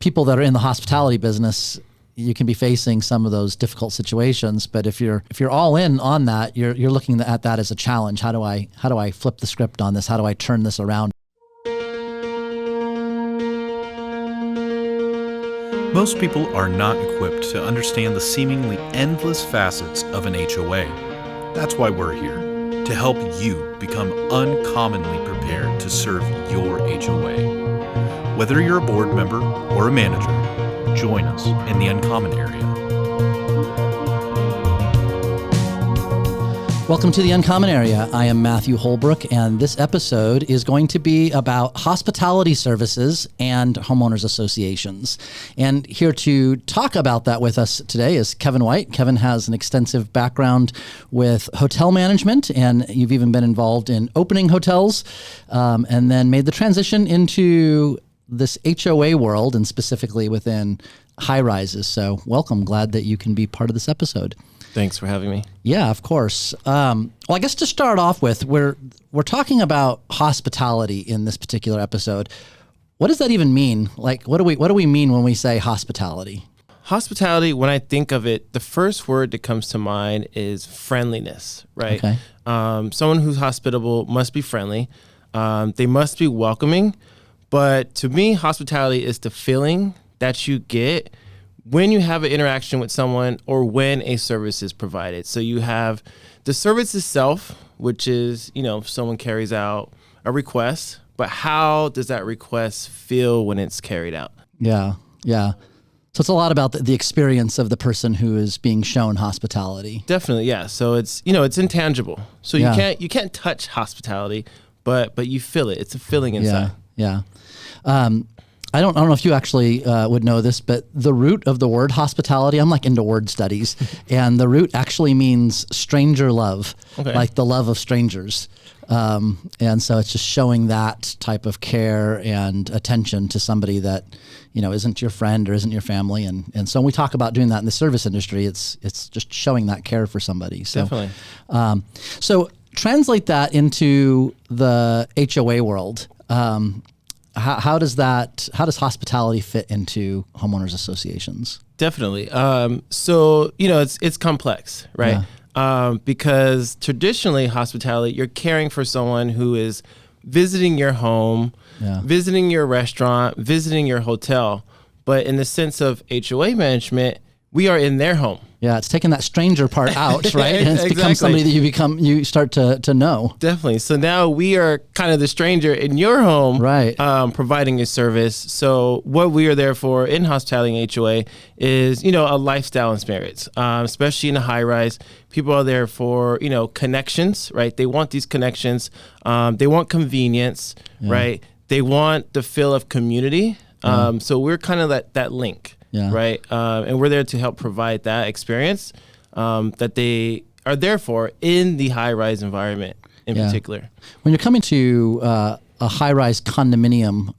people that are in the hospitality business, you can be facing some of those difficult situations. But if you're all in on that, you're looking at that as a challenge. How do I flip the script on this? How do I turn this around? Most people are not equipped to understand the seemingly endless facets of an HOA. That's why we're here, to help you become uncommonly prepared to serve your HOA. Whether you're a board member or a manager, join us in the Uncommon Area. Welcome to the Uncommon Area. I am Matthew Holbrook, and this episode is going to be about hospitality services and homeowners associations. And here to talk about that with us today is Kevan White. Kevan has an extensive background with hotel management, and you've even been involved in opening hotels, and then made the transition into this HOA world, and specifically within high rises. So welcome. Glad that you can be part of this episode. Thanks for having me. Yeah, of course. Well, I guess to start off with, we're talking about hospitality in this particular episode. What does that even mean? Like, what do we mean when we say hospitality? Hospitality, when I think of it, the first word that comes to mind is friendliness, right? Okay. Someone who's hospitable must be friendly. They must be welcoming. But to me, hospitality is the feeling that you get when you have an interaction with someone or when a service is provided. So you have the service itself, which is, if someone carries out a request, but how does that request feel when it's carried out? Yeah. So it's a lot about the experience of the person who is being shown hospitality. Definitely, yeah. So it's, it's intangible. So you can't touch hospitality, but you feel it. It's a feeling inside. Yeah. I don't know if you actually would know this, but the root of the word hospitality, I'm like into word studies, and the root actually means stranger love, like the love of strangers. And so it's just showing that type of care and attention to somebody that, isn't your friend or isn't your family. And so when we talk about doing that in the service industry, it's just showing that care for somebody. So, definitely. So translate that into the HOA world. How does hospitality fit into homeowners associations? Definitely. So, it's complex, right? Yeah. Because traditionally hospitality, you're caring for someone who is visiting your home, visiting your restaurant, visiting your hotel. But in the sense of HOA management, we are in their home. Yeah, it's taking that stranger part out, right? And it's become somebody that you start to know. Definitely. So now we are kind of the stranger in your home, right? Providing a service. So what we are there for in hospitality and HOA is, a lifestyle experience, especially in a high rise. People are there for, connections, right? They want these connections. They want convenience, right? They want the feel of community. So we're kind of that link. Yeah. Right. And we're there to help provide that experience that they are there for in the high-rise environment in particular. When you're coming to a high-rise condominium,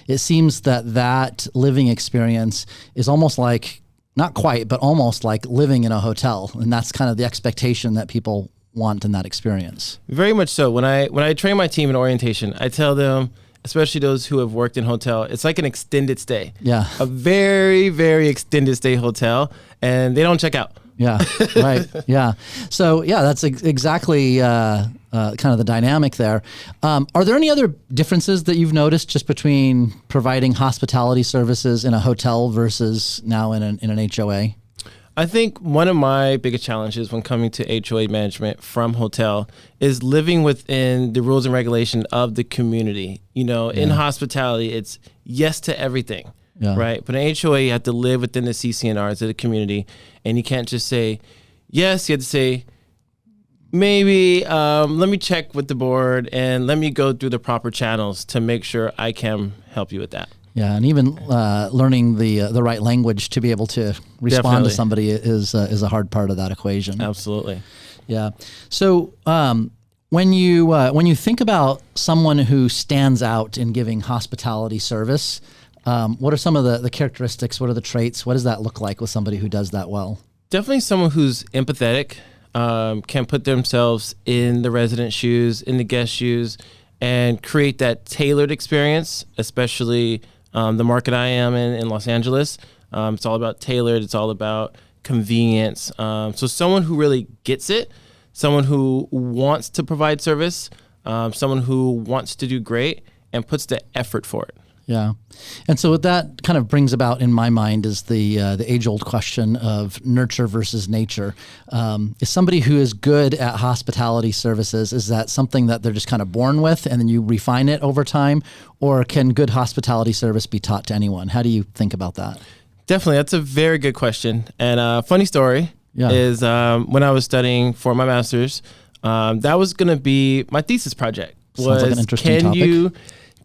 it seems that living experience is almost like, not quite, but almost like living in a hotel. And that's kind of the expectation that people want in that experience. Very much so. When I train my team in orientation, I tell them, especially those who have worked in hotel, it's like an extended stay. Yeah. A very, very extended stay hotel, and they don't check out. Yeah, right. Yeah. So, that's exactly kind of the dynamic there. Are there any other differences that you've noticed just between providing hospitality services in a hotel versus now in an HOA? I think one of my biggest challenges when coming to HOA management from hotel is living within the rules and regulation of the community. In hospitality, it's yes to everything, right? But in HOA, you have to live within the CC&Rs of the community, and you can't just say yes. You have to say maybe let me check with the board and let me go through the proper channels to make sure I can help you with that. Yeah, and even learning the right language to be able to respond to somebody is a hard part of that equation. Absolutely. Yeah. So when you think about someone who stands out in giving hospitality service, what are some of the characteristics? What are the traits? What does that look like with somebody who does that well? Definitely someone who's empathetic, can put themselves in the resident's shoes, in the guest shoes, and create that tailored experience, especially The market I am in Los Angeles, it's all about tailored. It's all about convenience. So someone who really gets it, someone who wants to provide service, someone who wants to do great and puts the effort for it. Yeah. And so what that kind of brings about in my mind is the age-old question of nurture versus nature. Is somebody who is good at hospitality services, is that something that they're just kind of born with and then you refine it over time? Or can good hospitality service be taught to anyone? How do you think about that? Definitely. That's a very good question. And funny story is when I was studying for my master's, that was going to be my thesis project. Sounds like an interesting topic. You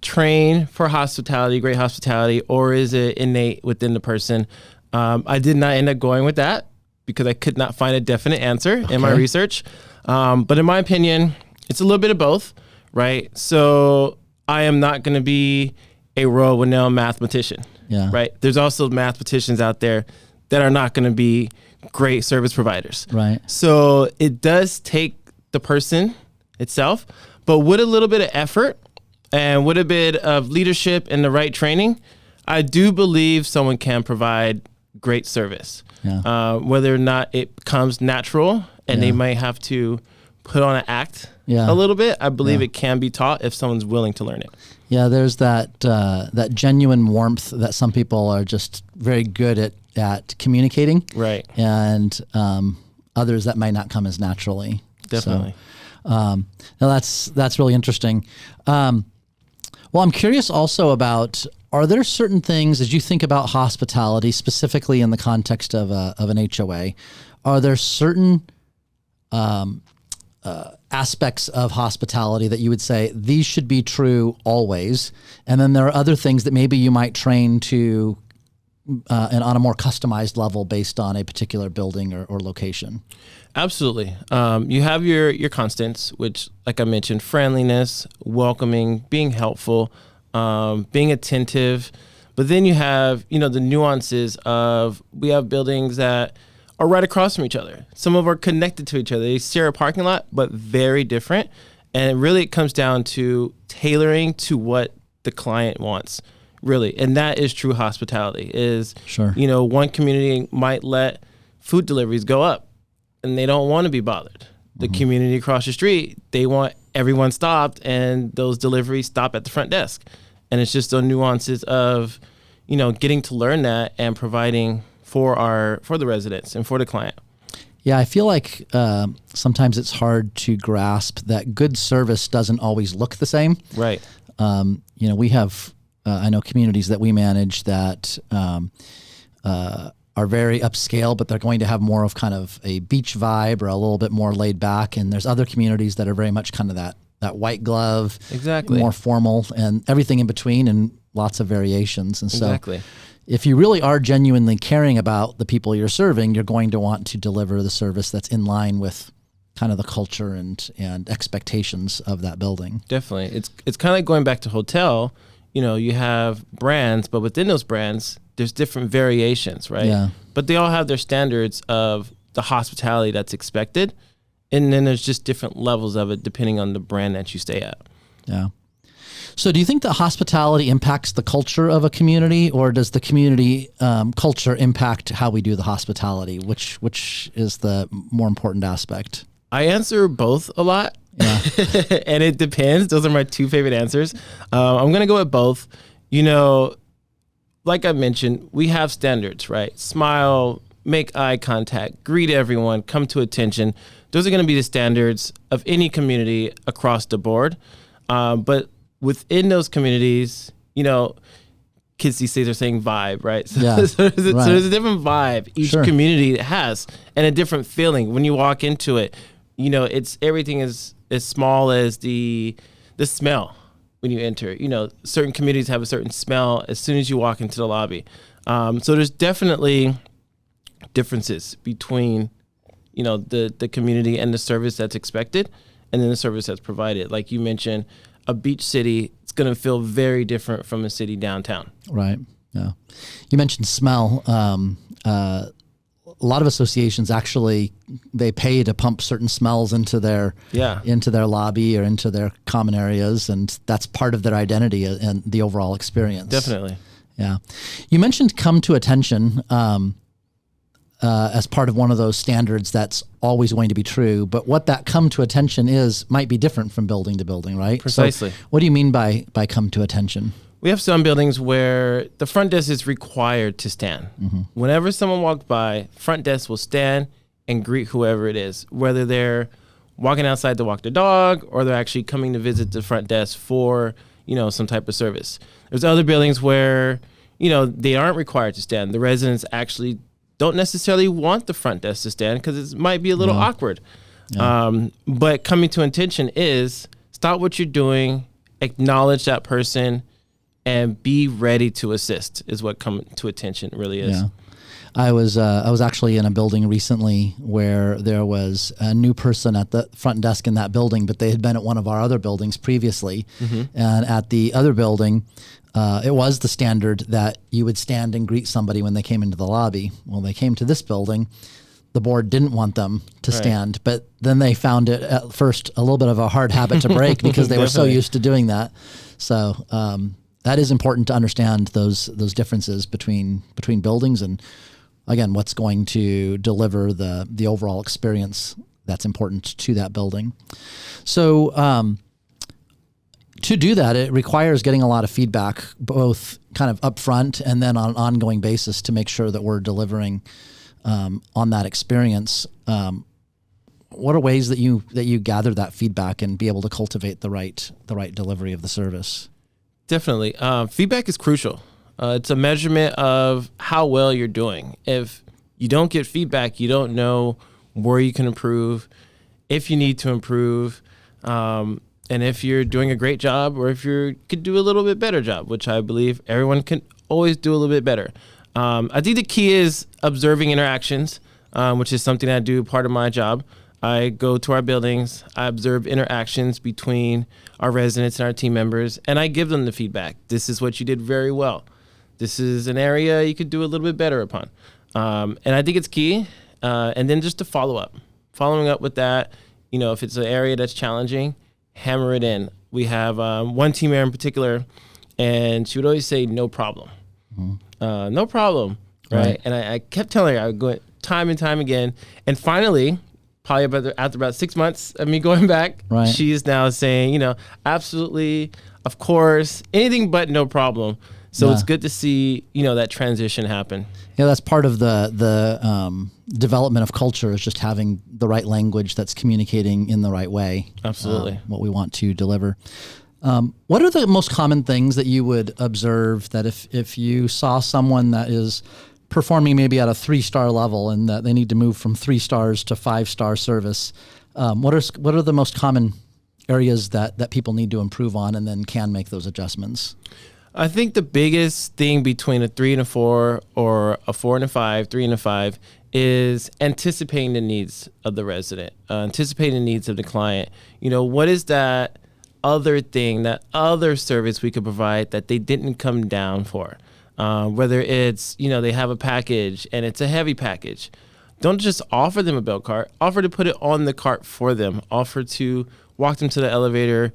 train for hospitality, great hospitality, or is it innate within the person? I did not end up going with that because I could not find a definite answer in my research. But in my opinion, it's a little bit of both, right? So I am not going to be a world-renowned mathematician, right? There's also mathematicians out there that are not going to be great service providers. Right. So it does take the person itself, but with a little bit of effort, and with a bit of leadership and the right training, I do believe someone can provide great service. Whether or not it comes natural and they might have to put on an act a little bit, I believe it can be taught if someone's willing to learn it. Yeah, there's that that genuine warmth that some people are just very good at communicating. Right. And others that might not come as naturally. Definitely. So, now that's really interesting. Well, I'm curious also about, are there certain things, as you think about hospitality, specifically in the context of an HOA, are there certain aspects of hospitality that you would say these should be true always? And then there are other things that maybe you might train to and on a more customized level based on a particular building or location? Absolutely. You have your constants, which, like I mentioned, friendliness, welcoming, being helpful, being attentive. But then you have, the nuances of, we have buildings that are right across from each other. Some of them are connected to each other. They share a parking lot, but very different. And really it comes down to tailoring to what the client wants, really. And that is true hospitality is, one community might let food deliveries go up, and they don't want to be bothered. The community across the street, they want everyone stopped and those deliveries stop at the front desk. And it's just the nuances of, getting to learn that and providing for the residents and for the client. Yeah, I feel like sometimes it's hard to grasp that good service doesn't always look the same. Right. We have, I know communities that we manage that are very upscale, but they're going to have more of kind of a beach vibe or a little bit more laid back. And there's other communities that are very much kind of that white glove, more formal, and everything in between, and lots of variations. And so if you really are genuinely caring about the people you're serving, you're going to want to deliver the service that's in line with kind of the culture and expectations of that building. Definitely. It's kind of like going back to hotel. You have brands, but within those brands, there's different variations, right? Yeah. But they all have their standards of the hospitality that's expected. And then there's just different levels of it depending on the brand that you stay at. Yeah. So do you think that hospitality impacts the culture of a community, or does the community culture impact how we do the hospitality? Which is the more important aspect? I answer both a lot. Yeah. And it depends. Those are my two favorite answers. I'm going to go with both. Like I mentioned, we have standards, right? Smile, make eye contact, greet everyone, come to attention. Those are going to be the standards of any community across the board. But within those communities, kids these days are saying vibe, right? So, so there's a different vibe each community has, and a different feeling when you walk into it. It's everything is as small as the smell when you enter. Certain communities have a certain smell as soon as you walk into the lobby. So there's definitely differences between, the community and the service that's expected, and then the service that's provided. Like you mentioned, a beach city, it's going to feel very different from a city downtown. Right. Yeah. You mentioned smell. A lot of associations actually, they pay to pump certain smells into their lobby or into their common areas, and that's part of their identity and the overall experience. Definitely. Yeah. You mentioned come to attention as part of one of those standards that's always going to be true. But what that come to attention is might be different from building to building, right? Precisely. So what do you mean by come to attention? We have some buildings where the front desk is required to stand. Mm-hmm. Whenever someone walks by, front desk will stand and greet whoever it is, whether they're walking outside to walk their dog or they're actually coming to visit the front desk for, some type of service. There's other buildings where, they aren't required to stand. The residents actually don't necessarily want the front desk to stand because it might be a little awkward. Yeah. But coming to attention is stop what you're doing, acknowledge that person, and be ready to assist is what come to attention really is. Yeah. I was actually in a building recently where there was a new person at the front desk in that building, but they had been at one of our other buildings previously. Mm-hmm. And at the other building, it was the standard that you would stand and greet somebody when they came into the lobby. Well, they came to this building. The board didn't want them to stand, but then they found it at first a little bit of a hard habit to break because they were so used to doing that. So that is important to understand those differences between buildings and, again, what's going to deliver the overall experience that's important to that building. So to do that, it requires getting a lot of feedback, both kind of upfront and then on an ongoing basis to make sure that we're delivering on that experience. What are ways that you gather that feedback and be able to cultivate the right delivery of the service? Definitely. Feedback is crucial. It's a measurement of how well you're doing. If you don't get feedback, you don't know where you can improve, if you need to improve, and if you're doing a great job or if you could do a little bit better job, which I believe everyone can always do a little bit better. I think the key is observing interactions, which is something I do part of my job. I go to our buildings, I observe interactions between our residents and our team members, and I give them the feedback. This is what you did very well. This is an area you could do a little bit better upon. And I think it's key. And then just to following up with that, if it's an area that's challenging, hammer it in. We have one team member in particular, and she would always say, no problem. Mm-hmm. No problem, right? And I kept telling her, I would go time and time again. And finally, probably after about 6 months of me going back, she is now saying, absolutely, of course, anything but no problem. So it's good to see, that transition happen. Yeah, that's part of the development of culture is just having the right language that's communicating in the right way. Absolutely. What we want to deliver. What are the most common things that you would observe that if you saw someone that is performing maybe at a 3-star level and that they need to move from 3 stars to 5-star service, what are the most common areas that people need to improve on and then can make those adjustments? I think the biggest thing between a 3 and a 4 or a 4 and a 5, 3 and a 5 is anticipating the needs of the resident, anticipating the needs of the client. What is that other thing, that other service we could provide that they didn't come down for? Whether it's, they have a package and it's a heavy package. Don't just offer them a belt cart, offer to put it on the cart for them, offer to walk them to the elevator,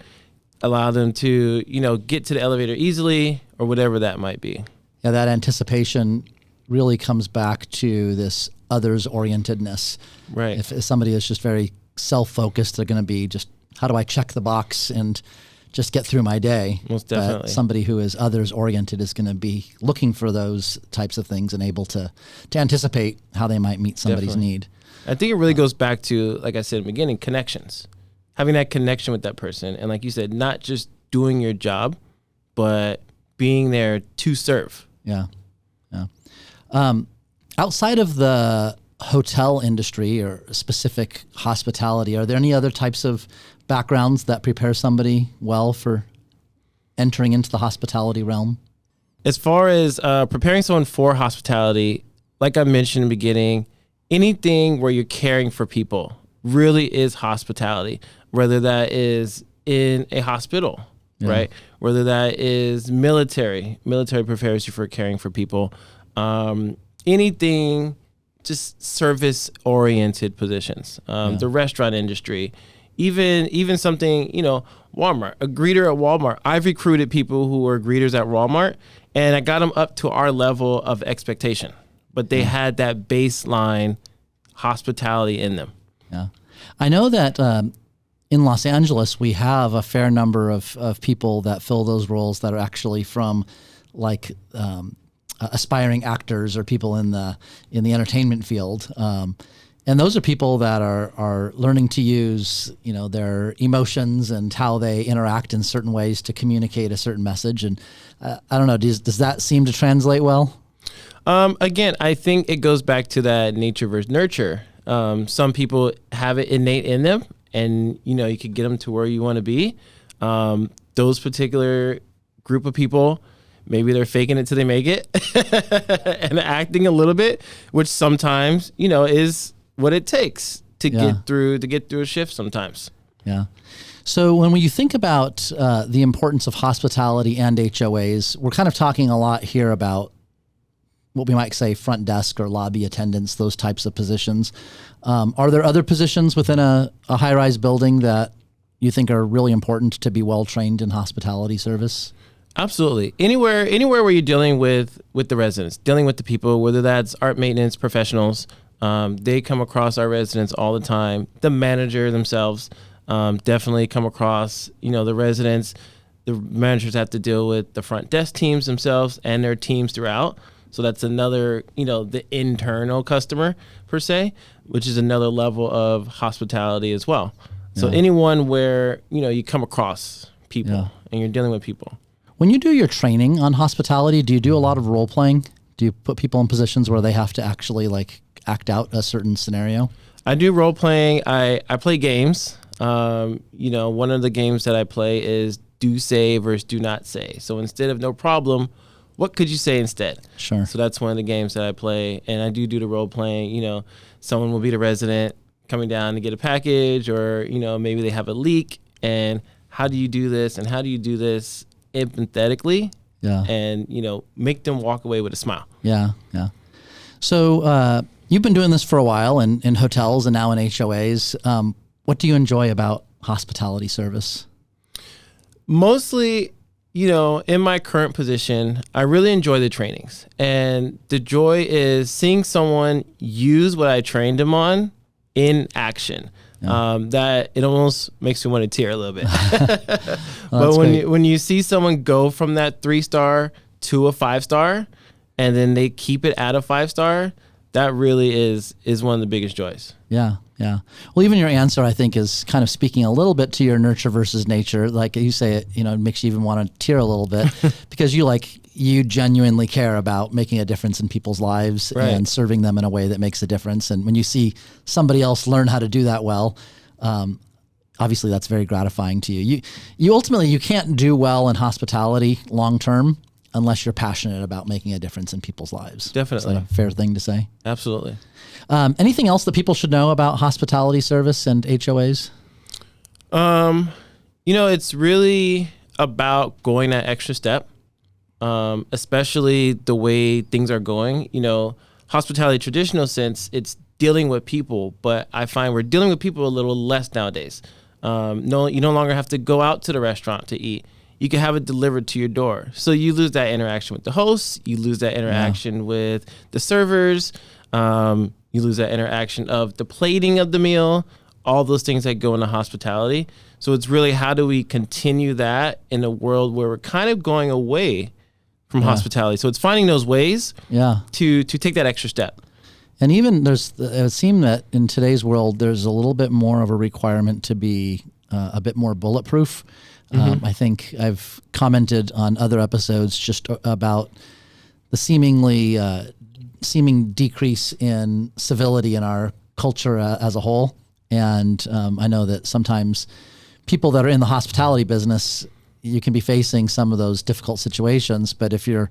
allow them to, get to the elevator easily or whatever that might be. Yeah, that anticipation really comes back to this others-orientedness. Right. If somebody is just very self-focused, they're going to be just, how do I check the box and just get through my day? Most definitely. But somebody who is others-oriented is going to be looking for those types of things and able to anticipate how they might meet somebody's need. I think it really goes back to, like I said in the beginning, connections. Having that connection with that person. And like you said, not just doing your job, but being there to serve. Yeah. Outside of the hotel industry or specific hospitality, are there any other types of backgrounds that prepare somebody well for entering into the hospitality realm? As far as preparing someone for hospitality, like I mentioned in the beginning, anything where you're caring for people really is hospitality, whether that is in a hospital, right? Whether that is military prepares you for caring for people. Anything, just service-oriented positions. The restaurant industry, even something, Walmart, a greeter at Walmart. I've recruited people who are greeters at Walmart, and I got them up to our level of expectation, but they had that baseline hospitality in them. Yeah. I know that in Los Angeles, we have a fair number of people that fill those roles that are actually from like aspiring actors or people in the entertainment field. And those are people that are learning to use, their emotions and how they interact in certain ways to communicate a certain message. And I don't know, does that seem to translate well? Again, I think it goes back to that nature versus nurture. Some people have it innate in them, and you could get them to where you want to be. Those particular group of people, maybe they're faking it till they make it and acting a little bit, which sometimes is what it takes to get through a shift sometimes. Yeah. So when you think about the importance of hospitality and HOAs, we're kind of talking a lot here about what we might say front desk or lobby attendants, those types of positions. Are there other positions within a high-rise building that you think are really important to be well-trained in hospitality service? Absolutely. Anywhere where you're dealing with the residents, dealing with the people, whether that's art maintenance professionals, they come across our residents all the time. The manager themselves definitely come across, the residents. The managers have to deal with the front desk teams themselves and their teams throughout. So that's another, the internal customer per se, which is another level of hospitality as well. So anyone where, you come across people and you're dealing with people. When you do your training on hospitality, do you do a lot of role playing? Do you put people in positions where they have to actually act out a certain scenario? I do role playing. I play games. One of the games that I play is do say versus do not say. So instead of no problem, what could you say instead? Sure. So that's one of the games that I play, and I do the role playing. Someone will be the resident coming down to get a package, or maybe they have a leak, and how do you do this, and how do you do this empathetically? Yeah. And make them walk away with a smile. Yeah, yeah. So you've been doing this for a while in hotels and now in HOAs. What do you enjoy about hospitality service? Mostly, in my current position, I really enjoy the trainings. And the joy is seeing someone use what I trained them on in action. That it almost makes me want to tear a little bit. But when you see someone go from that 3-star to a 5-star, and then they keep it at a 5-star, that really is one of the biggest joys. Yeah, yeah. Well, even your answer, I think, is kind of speaking a little bit to your nurture versus nature. Like you say, it makes you even want to tear a little bit because you genuinely care about making a difference in people's lives and serving them in a way that makes a difference. And when you see somebody else learn how to do that well, obviously that's very gratifying to you. You ultimately, you can't do well in hospitality long term unless you're passionate about making a difference in people's lives. Definitely. Is that a fair thing to say? Absolutely. Anything else that people should know about hospitality service and HOAs? It's really about going that extra step, especially the way things are going. Hospitality traditional sense, it's dealing with people, but I find we're dealing with people a little less nowadays. You no longer have to go out to the restaurant to eat. You can have it delivered to your door. So you lose that interaction with the hosts. You lose that interaction with the servers. You lose that interaction of the plating of the meal, all those things that go into hospitality. So it's really how do we continue that in a world where we're kind of going away from hospitality. So it's finding those ways to take that extra step. And even it would seem that in today's world, there's a little bit more of a requirement to be a bit more bulletproof. I think I've commented on other episodes just about the seeming decrease in civility in our culture as a whole. And I know that sometimes people that are in the hospitality business, you can be facing some of those difficult situations. But if you're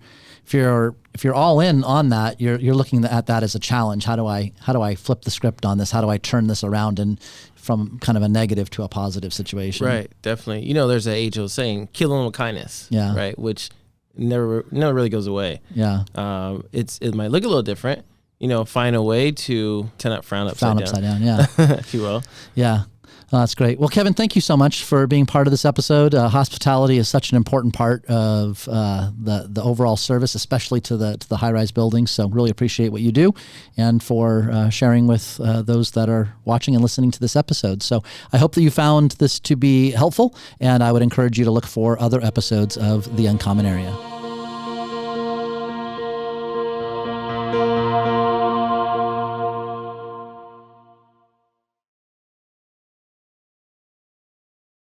all in on that, you're looking at that as a challenge. How do I flip the script on this? How do I turn this around and from kind of a negative to a positive situation? Right, definitely. There's an age-old saying, "Kill them with kindness." Yeah. Right, which never really goes away. Yeah. It might look a little different. Find a way to not frown upside down. Yeah. If you will. Yeah. That's great. Well, Kevan, thank you so much for being part of this episode. Hospitality is such an important part of the overall service, especially to the high-rise buildings. So really appreciate what you do and for sharing with those that are watching and listening to this episode. So I hope that you found this to be helpful, and I would encourage you to look for other episodes of The Uncommon Area.